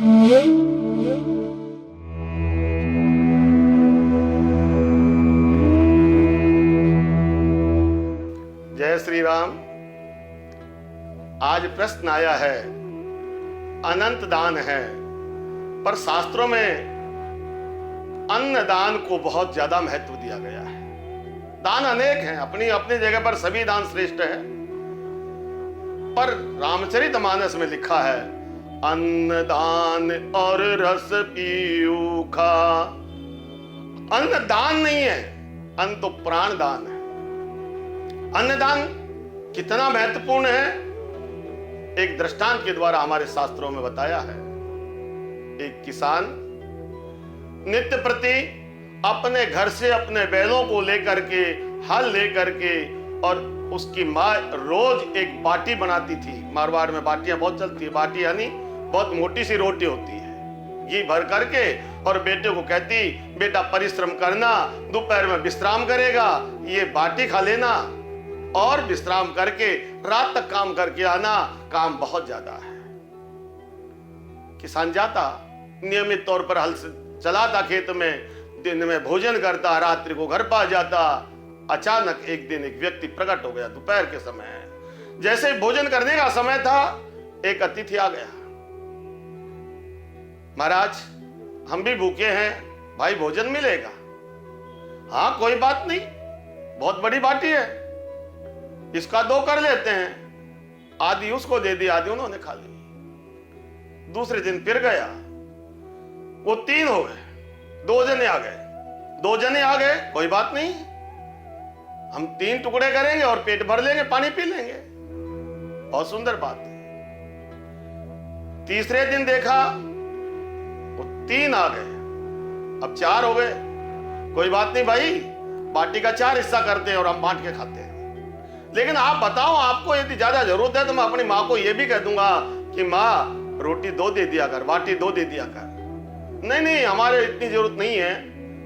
जय श्री राम। आज प्रश्न आया है, अनंत दान है, पर शास्त्रों में अन्न दान को बहुत ज्यादा महत्व दिया गया है। दान अनेक हैं, अपनी अपनी जगह पर सभी दान श्रेष्ठ है, पर रामचरितमानस में लिखा है, अन्न दान और रस पीऊ खा। अन्न दान नहीं है, अन्न तो प्राण दान है। अन्नदान कितना महत्वपूर्ण है, एक दृष्टांत के द्वारा हमारे शास्त्रों में बताया है। एक किसान नित्य प्रति अपने घर से अपने बैलों को लेकर के, हल लेकर के, और उसकी माँ रोज एक बाटी बनाती थी। मारवाड़ में बाटियां बहुत चलती है। बाटी यानी बहुत मोटी सी रोटी होती है, घी भर करके, और बेटे को कहती, बेटा परिश्रम करना, दोपहर में विश्राम करेगा, ये बाटी खा लेना और विश्राम करके रात तक काम करके आना। काम बहुत ज्यादा है। किसान जाता, नियमित तौर पर हल चलाता खेत में, दिन में भोजन करता, रात्रि को घर पा जाता। अचानक एक दिन एक व्यक्ति प्रकट हो गया। दोपहर के समय जैसे ही भोजन करने का समय था, एक अतिथि आ गया। महाराज, हम भी भूखे हैं, भाई भोजन मिलेगा? हाँ कोई बात नहीं, बहुत बड़ी बाटी है, इसका 2 कर लेते हैं। आधी उसको दे दी, आधी उन्होंने खा ली। दूसरे दिन फिर गया, वो 3 हो गए, 2 जने आ गए। 2 जने आ गए, कोई बात नहीं, हम 3 टुकड़े करेंगे और पेट भर लेंगे, पानी पी लेंगे, बहुत सुंदर बात है। तीसरे दिन देखा, वो 3 आ गए, अब 4 हो गए। कोई बात नहीं भाई, बाटी का 4 हिस्सा करते हैं और हम बांट के खाते हैं। लेकिन आप बताओ, आपको यदि ज्यादा जरूरत है तो मैं अपनी माँ को यह भी कह दूंगा कि माँ रोटी 2 दे दिया कर, बाटी 2 दे दिया कर। नहीं नहीं, हमारे इतनी जरूरत नहीं है।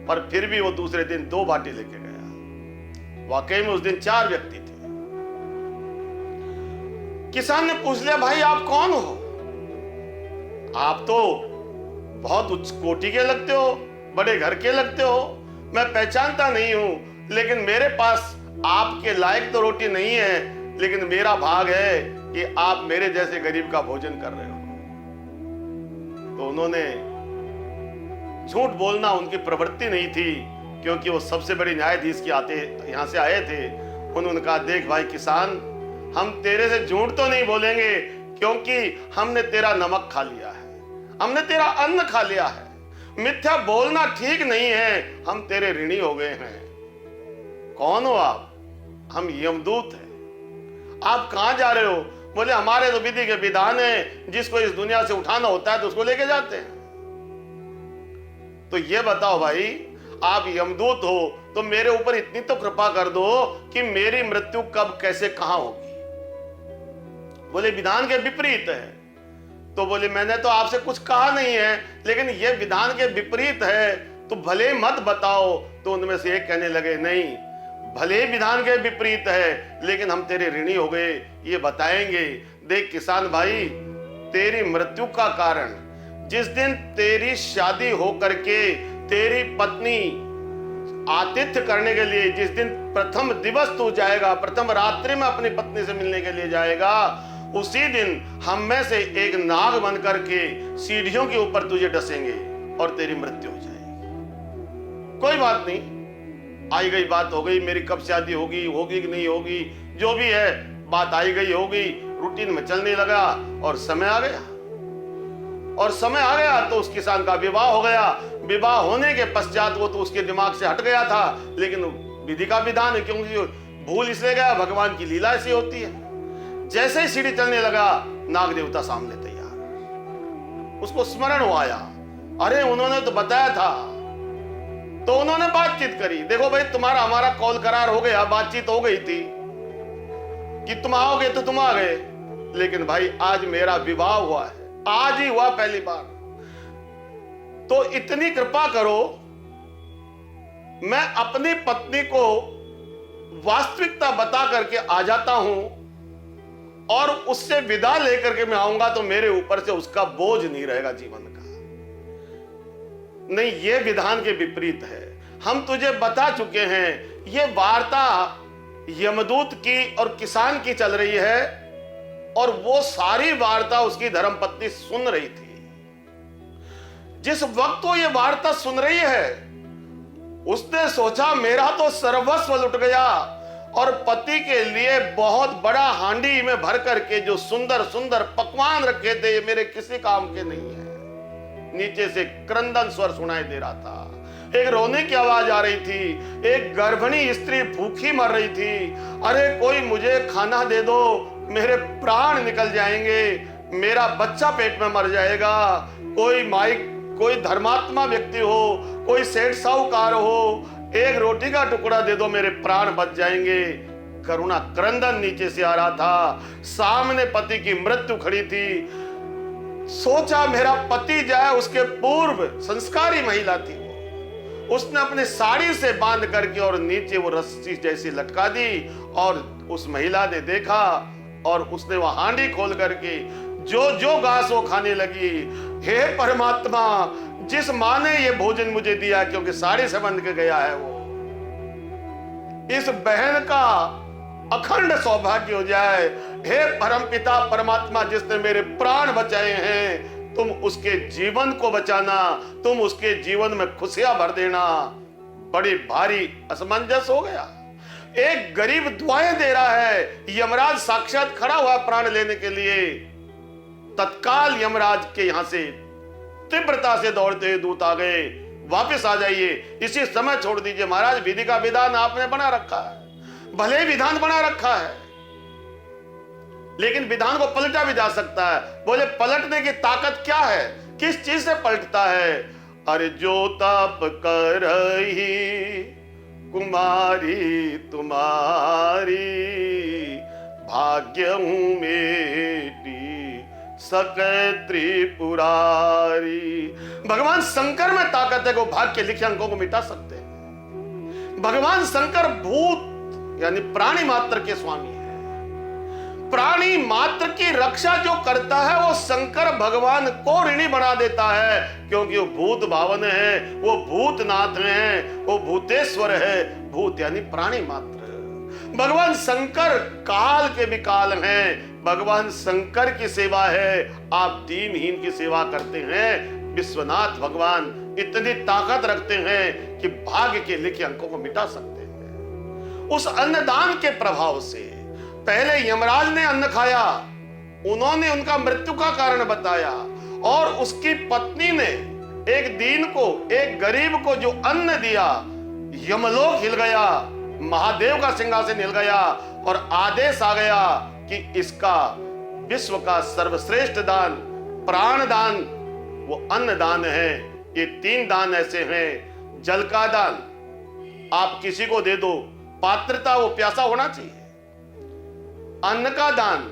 पर फिर भी वो दूसरे दिन 2 बाटी लेके गया। वाकई में उस दिन 4 व्यक्ति थे। किसान ने पूछ लिया, भाई आप कौन हो? आप तो बहुत उच्च कोटि के लगते हो, बड़े घर के लगते हो, मैं पहचानता नहीं हूं, लेकिन मेरे पास आपके लायक तो रोटी नहीं है, लेकिन मेरा भाग है कि आप मेरे जैसे गरीब का भोजन कर रहे हो। तो उन्होंने, झूठ बोलना उनकी प्रवृत्ति नहीं थी, क्योंकि वो सबसे बड़ी न्यायाधीश की यहां से आए थे। उन्होंने कहा, देख भाई किसान, हम तेरे से झूठ तो नहीं बोलेंगे, क्योंकि हमने तेरा नमक खा लिया है, हमने तेरा अन्न खा लिया है। मिथ्या बोलना ठीक नहीं है, हम तेरे ऋणी हो गए हैं। कौन हो आप? हम यमदूत हैं। आप कहां जा रहे हो? बोले, हमारे तो विधि के विधान है, जिसको इस दुनिया से उठाना होता है तो उसको लेके जाते हैं। तो ये बताओ भाई, आप यमदूत हो तो मेरे ऊपर इतनी तो कृपा कर दो कि मेरी मृत्यु कब, कैसे, कहां होगी? बोले, विधान के विपरीत है। तो बोले, मैंने तो आपसे कुछ कहा नहीं है, लेकिन यह विधान के विपरीत है तो भले मत बताओ। तो उनमें से एक कहने लगे, नहीं, भले विधान के विपरीत है, लेकिन हम तेरे ऋणी हो गए, ये बताएंगे। देख किसान भाई, तेरी मृत्यु का कारण, जिस दिन तेरी शादी हो करके तेरी पत्नी आतिथ्य करने के लिए, जिस दिन प्रथम दिवस तू जाएगा, प्रथम रात्रि में अपनी पत्नी से मिलने के लिए जाएगा, उसी दिन हम में से एक नाग बन करके सीढ़ियों के ऊपर तुझे डसेंगे और तेरी मृत्यु हो जाएगी। कोई बात नहीं, आई गई बात हो गई, मेरी कब शादी होगी, होगी कि नहीं होगी, जो भी है, बात आई गई होगी, रूटीन में चलने लगा, और समय आ गया। और समय आ गया तो उस किसान का विवाह हो गया। विवाह होने के पश्चात वो तो उसके दिमाग से हट गया था, लेकिन विधि का विधान है, क्योंकि भूल इसलिए गया, भगवान की लीला ऐसी होती है। जैसे ही सीढ़ी चलने लगा, नाग देवता सामने तैयार। उसको स्मरण हो आया, अरे उन्होंने तो बताया था। तो उन्होंने बातचीत करी, देखो भाई, तुम्हारा हमारा कॉल करार हो गया, बातचीत हो गई थी कि तुम आओगे तो तुम आ गए, लेकिन भाई आज मेरा विवाह हुआ है, आज ही हुआ पहली बार, तो इतनी कृपा करो, मैं अपनी पत्नी को वास्तविकता बता करके आ जाता हूं, और उससे विदा लेकर के मैं आऊंगा तो मेरे ऊपर से उसका बोझ नहीं रहेगा जीवन का। नहीं, ये विधान के विपरीत है। हम तुझे बता चुके हैं, ये वार्ता यमदूत की और किसान की चल रही है, और वो सारी वार्ता उसकी धर्मपत्नी सुन रही थी। जिस वक्त वो ये वार्ता सुन रही है, उसने सोचा मेरा तो सर्वस्व लुट गया, और पति के लिए बहुत बड़ा हांडी में भर करके जो सुंदर सुंदर पकवान रखे थे, ये मेरे किसी काम के नहीं है। नीचे से क्रंदन स्वर सुनाई दे रहा था, एक रोने की आवाज आ रही थी, एक गर्भिणी स्त्री भूखी मर रही थी। अरे कोई मुझे खाना दे दो, मेरे प्राण निकल जाएंगे, मेरा बच्चा पेट में मर जाएगा। कोई धर्मात्मा व्यक्ति हो, कोई सेठ साहूकार हो, एक रोटी का टुकड़ा दे दो, मेरे प्राण बच जाएंगे। करुणा क्रंदन नीचे से आ रहा था। सामने पति की मृत्यु खड़ी थी। सोचा मेरा पति जाए, उसके पूर्व संस्कारी महिला थी वो, उसने अपने साड़ी से बांध करके और नीचे वो रस्सी जैसी लटका दी, और उस महिला ने देखा और उसने वो हांडी खोल करके जो जो घास वो खाने लगी। हे परमात्मा, जिस माँ ने ये भोजन मुझे दिया, क्योंकि साड़ी से बंध के गया है वो, इस बहन का अखंड सौभाग्य हो जाए। हे परमपिता परमात्मा, जिसने मेरे प्राण बचाए हैं, तुम उसके जीवन को बचाना, तुम उसके जीवन में खुशियां भर देना। बड़ी भारी असमंजस हो गया। एक गरीब दुआएं दे रहा है, यमराज साक्षात खड़ा हुआ प्राण लेने के लिए। तत्काल यमराज के यहां से तीव्रता से दौड़ते हुए दूत आ गए, वापस आ जाइए, इसी समय छोड़ दीजिए महाराज, विधि का विधान आपने बना रखा है। भले ही विधान बना रखा है, लेकिन विधान को पलटा भी जा सकता है। बोले पलटने की ताकत क्या है, किस चीज से पलटता है? अरे जो ताप करही कुमारी तुम्हारी, भाग्य हूं मेरी सके त्रिपुरारी। भगवान शंकर में ताकत है को भाग्य के लिखे अंकों को मिटा सकते हैं। भगवान शंकर भूत यानी प्राणी मात्र के स्वामी है। प्राणी मात्र की रक्षा जो करता है वो शंकर भगवान को ऋणी बना देता है, क्योंकि वो भूत भावन है, वो भूतनाथ है, वो भूतेश्वर है। भूत यानी प्राणी मात्र। भगवान शंकर काल के भी काल हैं। भगवान शंकर की सेवा है, आप दीनहीन की सेवा करते हैं। विश्वनाथ भगवान इतनी ताकत रखते हैं कि भाग्य के लिखे अंकों को मिटा सकते हैं। उस अन्नदान के प्रभाव से पहले यमराज ने अन्न खाया, उन्होंने उनका मृत्यु का कारण बताया, और उसकी पत्नी ने एक दीन को, एक गरीब को जो अन्न दिया, यमलोक हिल गया, महादेव का सिंहासन हिल गया, और आदेश आ गया कि इसका विश्व का सर्वश्रेष्ठ दान प्राण दान वो अन्न दान है। ये 3 दान ऐसे हैं। जल का दान आप किसी को दे दो, पात्रता वो प्यासा होना चाहिए। अन्न का दान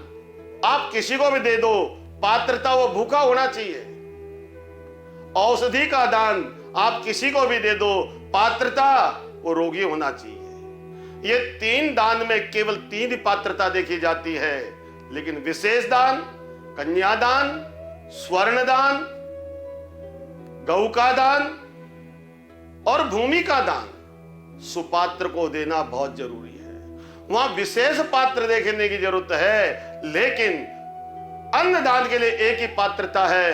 आप किसी को भी दे दो, पात्रता वो भूखा होना चाहिए। औषधि का दान आप किसी को भी दे दो, पात्रता वो रोगी होना चाहिए। ये 3 दान में केवल 3 ही पात्रता देखी जाती है, लेकिन विशेष दान, कन्यादान, स्वर्ण दान, गौ का दान और भूमि का दान सुपात्र को देना बहुत जरूरी है। वहां विशेष पात्र देखने की जरूरत है, लेकिन अन्नदान के लिए एक ही पात्रता है।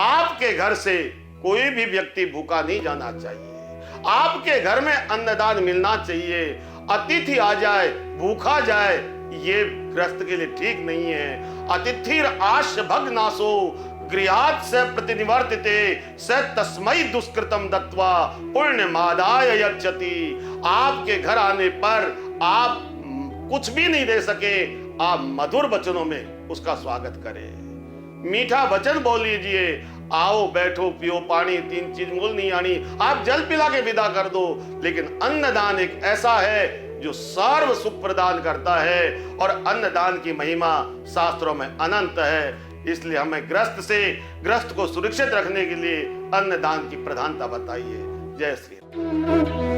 आपके घर से कोई भी व्यक्ति भूखा नहीं जाना चाहिए। आपके घर में अन्नदान मिलना चाहिए। अतिथि आ जाए, भूखा जाए, ये ग्रस्त के लिए ठीक नहीं है। अतिथिर आश भग्नाशो गृहात् स प्रतिनिवर्तिते स तस्मै दुष्कृतम दत्वा पुण्यमादाय यच्छति। आपके घर आने पर आप कुछ भी नहीं दे सके, आप मधुर वचनों में उसका स्वागत करें। मीठा वचन बोल लीजिए, आओ बैठो पियो पानी, 3 चीज मूल नहीं आनी, आप जल पिला के विदा कर दो। लेकिन अन्नदान एक ऐसा है जो सर्व सुख प्रदान करता है, और अन्नदान की महिमा शास्त्रों में अनंत है। इसलिए हमें ग्रस्त को सुरक्षित रखने के लिए अन्नदान की प्रधानता बताइए। जय श्री राम।